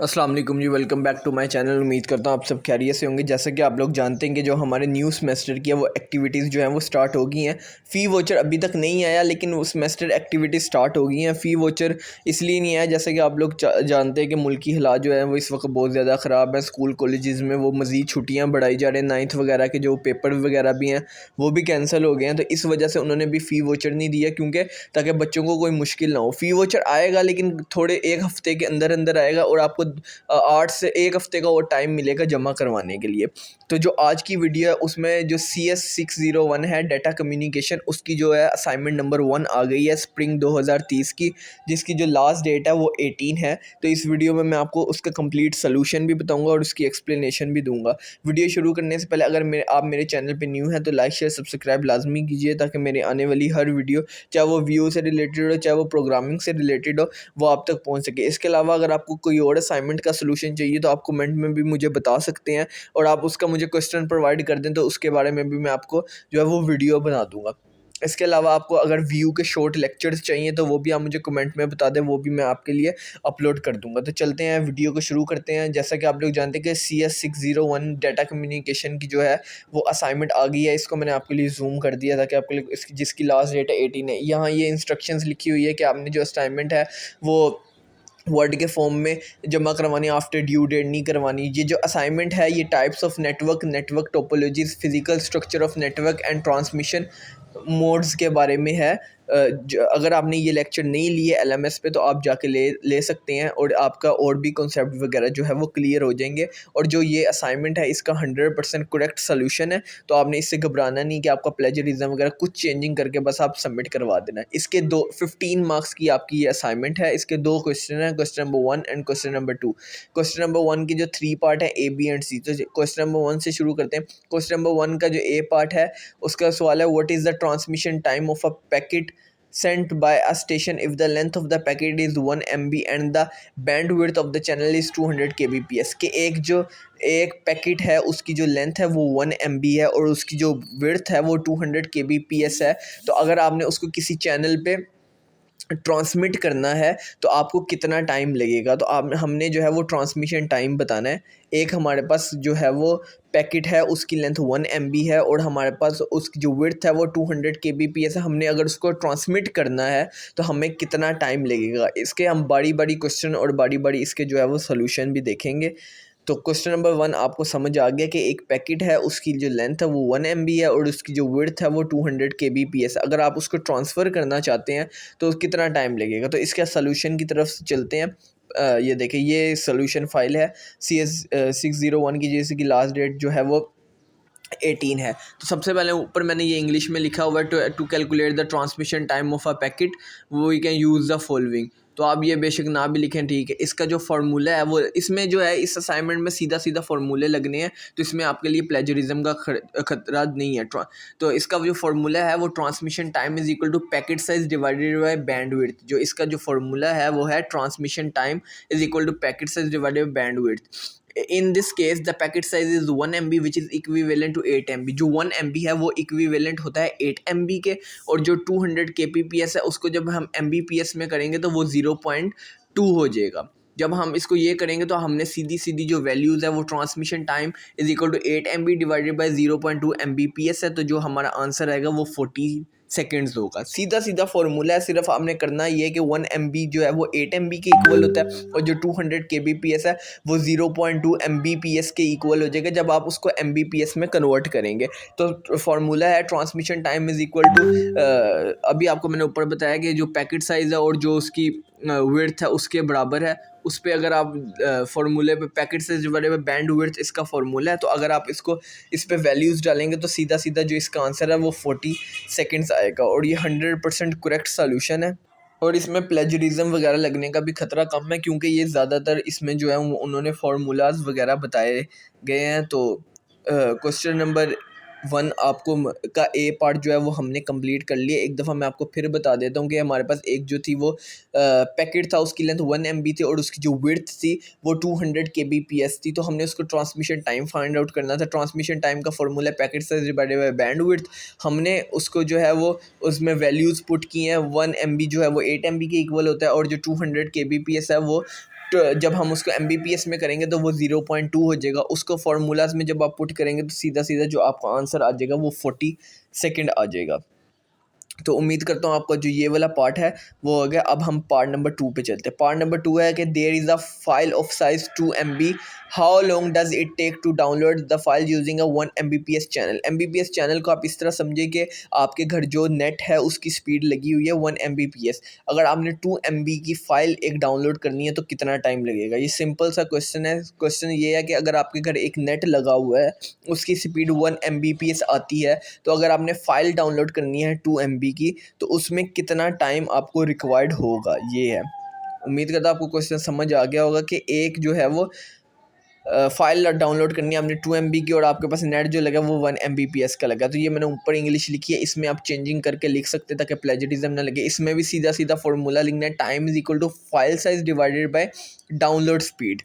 अस्सलाम वालेकुम जी, welcome back to my channel. उम्मीद करता हूँ आप सब खैरियत से होंगे। जैसे कि आप लोग जानते हैं कि जो हमारे न्यू सेमेस्टर की है वो एक्टिविटीज़ जो हैं वो स्टार्ट हो गई हैं। फ़ी वोचर अभी तक नहीं आया, लेकिन वो सेमेस्टर एक्टिविटीज़ स्टार्ट हो गई हैं। फ़ी वोचर इसलिए नहीं आया, जैसे कि आप लोग जानते हैं कि मुल्की हालात जो है वो इस वक्त बहुत ज़्यादा ख़राब है। स्कूल कॉलेज़ में वो मज़ीद छुट्टियाँ बढ़ाई जा रही हैं। 9th वगैरह के जो पेपर वगैरह भी हैं वो भी कैंसिल हो गए हैं, तो इस वजह से उन्होंने भी फ़ी वोचर नहीं दिया, क्योंकि ताकि बच्चों को कोई मुश्किल ना हो। फ़ी वोचर आएगा, लेकिन थोड़े एक हफ़्ते के अंदर अंदर आएगा और आपको 8 से 1 हफ़्ते का और टाइम मिलेगा जमा करवाने के लिए। तो जो आज की वीडियो है उसमें जो CS 601 है डाटा कम्युनिकेशन, उसकी जो है असाइनमेंट नंबर 1 आ गई है स्प्रिंग 2030 की, जिसकी जो लास्ट डेट है वो 18 है। तो इस वीडियो में मैं आपको उसका कंप्लीट सोल्यूशन भी बताऊंगा और उसकी एक्सप्लेनेशन भी दूंगा। वीडियो शुरू करने से पहले अगर आप मेरे चैनल पे न्यू हैं तो लाइक शेयर सब्सक्राइब लाजमी कीजिए, ताकि मेरे आने वाली हर वीडियो, चाहे वो व्यू से रिलेटेड हो चाहे वो प्रोग्रामिंग से रिलेटेड हो, वो आप तक पहुंच सके। इसके अलावा अगर आपको कोई और असाइनमेंट का सोल्यूशन चाहिए तो आप कमेंट में भी मुझे बता सकते हैं, और आप उसका मुझे क्वेश्चन प्रोवाइड कर दें तो उसके बारे में भी मैं आपको जो है वो वीडियो बना दूंगा। इसके अलावा आपको अगर व्यू के शॉर्ट लेक्चर्स चाहिए तो वो भी आप मुझे कमेंट में बता दें, वो भी मैं आपके लिए अपलोड कर दूंगा। तो चलते हैं वीडियो को शुरू करते हैं। जैसा कि आप लोग जानते हैं कि CS 601 डाटा कम्युनिकेशन की जो है वो असाइनमेंट आ गई है। इसको मैंने आपके लिए जूम कर दिया ताकि आपके लिए जिसकी लास्ट डेट है 18 है। यहाँ ये इंस्ट्रक्शंस लिखी हुई है कि आपने जो असाइनमेंट है वो वर्ड के फॉर्म में जमा करवानी, आफ्टर ड्यू डेट नहीं करवानी। ये जो असाइनमेंट है ये types of network topologies, physical structure of network and transmission modes के बारे में है। अगर आपने ये लेक्चर नहीं लिए LMS पे तो आप जाके ले सकते हैं, और आपका और भी कॉन्सेप्ट वगैरह जो है वो क्लियर हो जाएंगे। और जो ये असाइनमेंट है इसका 100% करेक्ट सोल्यूशन है, तो आपने इससे घबराना नहीं कि आपका प्लेजरिज्म वगैरह कुछ चेंजिंग करके बस आप सबमिट करवा देना है। इसके 15 मार्क्स की आपकी ये असाइनमेंट है। इसके 2 क्वेश्चन हैं, question number 1 and question number 2। Question number 1 की जो 3 पार्ट है A, B एंड C, तो क्वेश्चन नंबर 1 से शुरू करते हैं। क्वेश्चन नंबर 1 का जो A पार्ट है उसका सवाल है, what is the transmission time of a packet sent by a station if the length of the packet is 1 MB and the bandwidth of the channel is 200 kbps। के एक packet है उसकी जो length है वो 1 MB है और उसकी जो विड्थ है वो 200 kbps है। तो अगर आपने उसको किसी चैनल पे ट्रांसमिट करना है तो आपको कितना टाइम लगेगा, तो आप हमने जो है वो ट्रांसमिशन टाइम बताना है। एक हमारे पास जो है वो पैकेट है उसकी लेंथ 1 MB है और हमारे पास उसकी जो विड्थ है वो 200 kbps है। हमने अगर उसको ट्रांसमिट करना है तो हमें कितना टाइम लगेगा, इसके हम बारी बारी क्वेश्चन और बारी बारी इसके जो है वो सोल्यूशन भी देखेंगे। तो क्वेश्चन नंबर 1 आपको समझ आ गया कि एक पैकेट है उसकी जो लेंथ है वो 1 MB है और उसकी जो विड्थ है वो 200 kbps। अगर आप उसको ट्रांसफ़र करना चाहते हैं तो कितना टाइम लगेगा, तो इसका सलूशन की तरफ चलते हैं। ये देखिए, ये सोल्यूशन फाइल है CS 601 की, जैसे कि लास्ट डेट जो है वो 18 है। तो सबसे पहले ऊपर मैंने ये इंग्लिश में लिखा हुआ है, to calculate the transmission time of a packet वो you can use the following. तो आप ये बेशक ना भी लिखें, ठीक है। इसका जो फार्मूला है वो इसमें जो है इस असाइनमेंट में सीधा सीधा फार्मूले लगने हैं, तो इसमें आपके लिए प्लेजरिज्म का खतरा नहीं है। तो इसका जो फार्मूला है वो transmission time is equal to packet size divided by bandwidth. जो इसका जो फार्मूला है वो है transmission time is equal to packet size divided by bandwidth. In this case the packet size is 1 MB which is equivalent to 8 MB। जो 1 MB है वो equivalent होता है 8 MB के, और जो 200 kbps है उसको जब हम MBPS में करेंगे तो वो 0.2 हो जाएगा। जब हम इसको ये करेंगे तो हमने सीधी सीधी जो वैल्यूज़ है वो transmission time is equal to 8 MB divided by 0.2 MBPS है, तो जो हमारा आंसर आएगा वो 40 सेकेंड्स होगा। सीधा सीधा फॉर्मूला है, सिर्फ आपने करना ये है कि 1 MB जो है वो 8 MB के इक्वल होता है और जो 200 kbps है वो 0.2 MBPS के इक्वल हो जाएगा जब आप उसको MBPS में कन्वर्ट करेंगे। तो फार्मूला है transmission time is equal to, अभी आपको मैंने ऊपर बताया कि जो पैकेट साइज़ है और जो उसकी विड्थ है उसके बराबर है। उस पर अगर आप फार्मूले पे packet size divided bye band width इसका फार्मूला है, तो अगर आप इसको इस पे वैल्यूज़ डालेंगे तो सीधा सीधा जो इसका आंसर है वो 40 सेकेंड्स आएगा, और ये 100% करेक्ट सोल्यूशन है। और इसमें प्लेजरिज्म वगैरह लगने का भी खतरा कम है, क्योंकि ये ज़्यादातर इसमें जो है उन्होंने फार्मूलाज वगैरह बताए गए हैं। तो क्वेश्चन नंबर 1 आपको का A पार्ट जो है वो हमने कंप्लीट कर लिया। एक दफ़ा मैं आपको फिर बता देता हूँ कि हमारे पास एक जो थी वो पैकेट था उसकी लेंथ 1 MB थी और उसकी जो विड्थ थी वो 200 kbps थी। तो हमने उसको ट्रांसमिशन टाइम फाइंड आउट करना था। ट्रांसमिशन टाइम का formula packet size divided bye band width. हमने उसको जो है वो उसमें वैल्यूज़ पुट की हैं। 1 MB जो है वो 8 MB के इक्वल होता है और जो 200 kbps है वो जब हम उसको एमबीपीएस में करेंगे तो वो 0.2 हो जाएगा। उसको फार्मूलाज में जब आप पुट करेंगे तो सीधा सीधा जो आपका आंसर आ जाएगा वो 40 सेकेंड आ जाएगा। तो उम्मीद करता हूँ आपका जो ये वाला पार्ट है वो हो गया। अब हम पार्ट नंबर 2 पे चलते हैं। पार्ट नंबर 2 है कि there is a file of size 2 MB, how long does it take to download the file using a 1 Mbps channel. Mbps channel को आप इस तरह समझिए कि आपके घर जो नेट है उसकी स्पीड लगी हुई है 1 Mbps। अगर आपने 2 MB की फ़ाइल एक डाउनलोड करनी है तो कितना टाइम लगेगा। ये सिंपल सा क्वेश्चन है। क्वेश्चन ये है कि अगर आपके घर एक नेट लगा हुआ है, उसकी स्पीड 1 Mbps आती है, तो अगर आपने फ़ाइल डाउनलोड करनी है 2 MB की तो उसमें कितना टाइम आपको रिक्वायर्ड होगा, ये है। उम्मीद करता हूँ आपको क्वेश्चन समझ आ गया होगा कि एक जो है वो फ़ाइल डाउनलोड करनी है आपने 2 MB की और आपके पास नेट जो लगा वो 1 Mbps का लगा। तो ये मैंने ऊपर इंग्लिश लिखी है, इसमें आप चेंजिंग करके लिख सकते हैं ताकि प्लेजरिज्म ना लगे। इसमें भी सीधा सीधा फॉर्मूला लिखना है, time is equal to file size divided by download speed.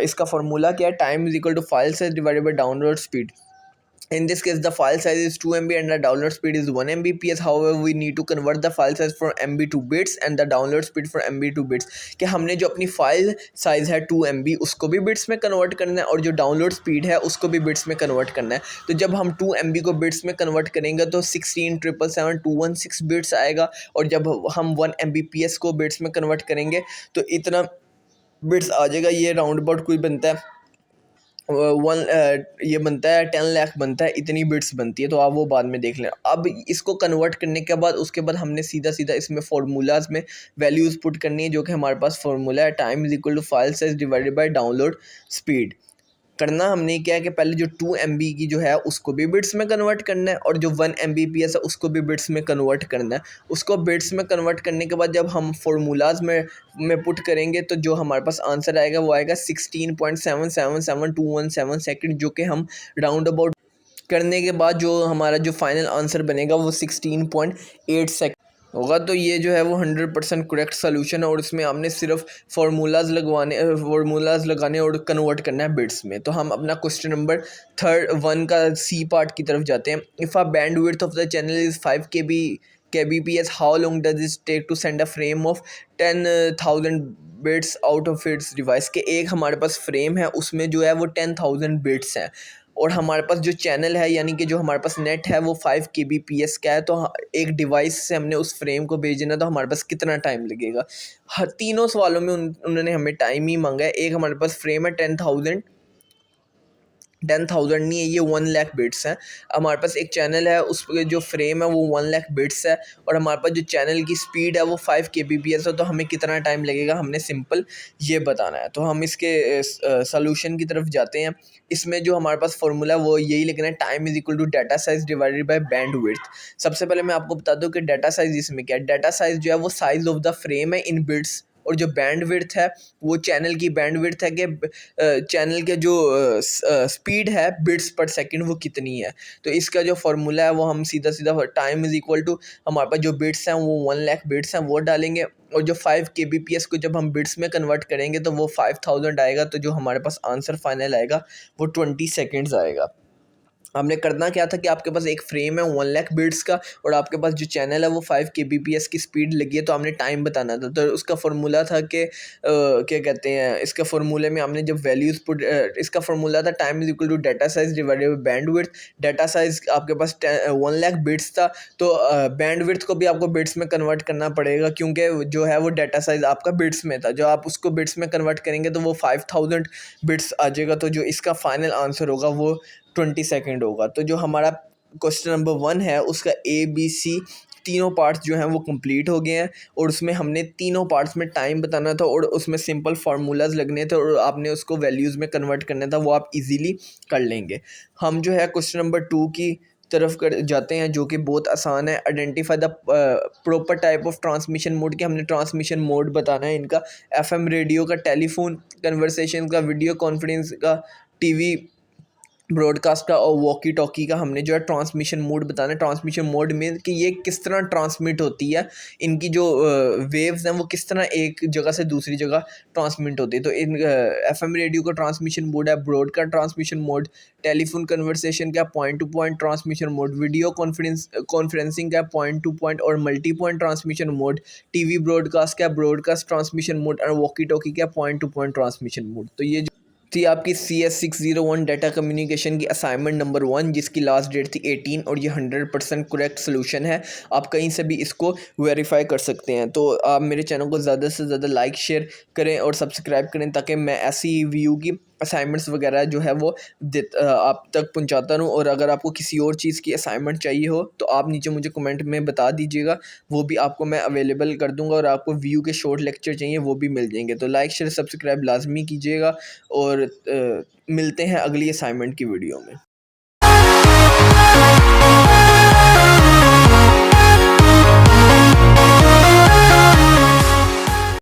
इसका फॉर्मूला क्या है, time is equal to file size divided by download speed. In this case, the file size is 2 MB and the download speed is 1 Mbps. However, we need to convert the file size from MB to bits and the download speed from MB to bits. कि हमने जो अपनी file size है 2 MB उसको भी bits में convert करना है और जो डाउनलोड स्पीड है उसको भी बिट्स में कन्वर्ट करना है। तो जब हम 2 MB को बिट्स में कन्वर्ट करेंगे तो 16,777,216 बिट्स आएगा, और जब हम 1 Mbps को बिट्स में कन्वर्ट करेंगे तो इतना बिट्स आ जाएगा। ये राउंड अबाउट कोई बनता है ये बनता है 10 लाख बनता है, इतनी बिट्स बनती है। तो आप वो बाद में देख लें। अब इसको कन्वर्ट करने के बाद उसके बाद हमने सीधा सीधा इसमें फार्मूलाज में वैल्यूज़ पुट करनी है, जो कि हमारे पास फार्मूला है, time is equal to file size divided by download speed. करना हमने क्या है कि पहले जो 2 MB की जो है उसको भी बिट्स में कन्वर्ट करना है और जो 1 Mbps है उसको भी बिट्स में कन्वर्ट करना है। उसको बिट्स में कन्वर्ट करने के बाद जब हम फार्मूलाज में पुट करेंगे तो जो हमारे पास आंसर आएगा वो आएगा 16.777217 सेकंड, जो कि हम राउंड अबाउट करने के बाद जो हमारा जो फाइनल आंसर बनेगा वो 16.8 सेकंड होगा। तो ये जो है वो 100% करेक्ट सोल्यूशन है और इसमें हमने सिर्फ फार्मूलाज लगाने और कन्वर्ट करना है बिट्स में। तो हम अपना क्वेश्चन नंबर 1 का सी पार्ट की तरफ जाते हैं। If a bandwidth of the channel is 5 kbps, how long does it take to send a frame of 10,000 bits out of its device. के एक हमारे पास फ्रेम है उसमें जो है वो 10,000 बिट्स हैं और हमारे पास जो चैनल है यानी कि जो हमारे पास नेट है वो 5 kbps का है। तो एक डिवाइस से हमने उस फ्रेम को भेजना तो हमारे पास कितना टाइम लगेगा। हर तीनों सवालों में उन्होंने हमें टाइम ही मांगा है। एक हमारे पास फ्रेम है 10,000 नहीं है, ये 1 लाख बिट्स हैं। हमारे पास एक चैनल है उस जो फ्रेम है वो 1 लाख बिट्स है और हमारे पास जो चैनल की स्पीड है वो 5 kbps है। तो हमें कितना टाइम लगेगा हमने सिंपल ये बताना है। तो हम इसके सॉल्यूशन की तरफ जाते हैं। इसमें जो हमारे पास फॉर्मूला है वो यही लिखना है, time is equal to data size divided by bandwidth. सबसे पहले मैं आपको बता दूं कि डाटा साइज इसमें क्या है। डाटा साइज जो है वो साइज ऑफ द फ्रेम है इन बिट्स, और जो बैंडविड्थ है वो चैनल की बैंडविड्थ है कि चैनल के जो स्पीड है बिट्स पर सेकंड वो कितनी है। तो इसका जो फार्मूला है वो हम सीधा सीधा टाइम इज इक्वल टू हमारे पास जो बिट्स हैं वो 1 लाख बिट्स हैं वो डालेंगे, और जो 5 kbps को जब हम बिट्स में कन्वर्ट करेंगे तो वो 5000 आएगा। तो जो हमारे पास आंसर फाइनल आएगा वो 20 सेकेंड्स आएगा। हमने करना क्या था कि आपके पास एक फ्रेम है 1 लाख बिट्स का और आपके पास जो चैनल है वो 5 kbps की स्पीड लगी है। तो हमने टाइम बताना था। तो उसका फार्मूला था कि क्या कहते हैं, इसका फार्मूले में हमने जब वैल्यूज़ पुट इसका फार्मूला था time is equal to data size divided by bandwidth. Data size आपके पास 1 लाख बिट्स था तो बैंडविड्थ को भी आपको बिट्स में कन्वर्ट करना पड़ेगा क्योंकि जो है वो डाटा साइज आपका बिट्स में था। जो आप उसको बिट्स में कन्वर्ट करेंगे तो वो 5000 बिट्स आ जाएगा। तो जो इसका फाइनल आंसर होगा वो 20 सेकेंड होगा। तो जो हमारा क्वेश्चन नंबर 1 है उसका ABC तीनों पार्ट्स जो हैं वो कंप्लीट हो गए हैं और उसमें हमने तीनों पार्ट्स में टाइम बताना था और उसमें सिंपल फार्मूलाज लगने थे और आपने उसको वैल्यूज़ में कन्वर्ट करना था, वो आप इजीली कर लेंगे। हम जो है क्वेश्चन नंबर 2 की तरफ कर जाते हैं जो कि बहुत आसान है। Identify the proper type of transmission mode, के हमने ट्रांसमिशन मोड बताना है इनका। FM रेडियो का, टेलीफोन कन्वर्सेशन का, वीडियो कॉन्फ्रेंस का, TV ब्रॉडकास्ट का और वॉकी टॉकी का हमने जो है ट्रांसमिशन मोड बताना है। ट्रांसमिशन मोड में कि ये किस तरह ट्रांसमिट होती है, इनकी जो वेव्स हैं वो किस तरह एक जगह से दूसरी जगह ट्रांसमिट होती है। तो इन एफएम रेडियो का ट्रांसमिशन मोड है broadcast transmission mode, telephone conversation का point to point transmission mode, video conferencing का पॉइंट टू पॉइंट और multi point transmission mode, TV broadcast का ब्रॉडकास्ट ट्रांसमिशन मोड और वॉकी टॉकी का point to point transmission mode. तो ये थी आपकी CS601 डाटा कम्युनिकेशन की असाइनमेंट नंबर 1, जिसकी लास्ट डेट थी 18 और ये 100% करेक्ट सोल्यूशन है। आप कहीं से भी इसको वेरीफाई कर सकते हैं। तो आप मेरे चैनल को ज़्यादा से ज़्यादा लाइक शेयर करें और सब्सक्राइब करें ताकि मैं ऐसी व्यू की असाइनमेंट्स वगैरह जो है वो आप तक पहुंचाता रहूं। और अगर आपको किसी और चीज़ की असाइनमेंट चाहिए हो तो आप नीचे मुझे कमेंट में बता दीजिएगा, वो भी आपको मैं अवेलेबल कर दूंगा। और आपको व्यू के शॉर्ट लेक्चर चाहिए वो भी मिल जाएंगे। तो लाइक शेयर सब्सक्राइब लाजमी कीजिएगा और मिलते हैं अगली असाइनमेंट की वीडियो में।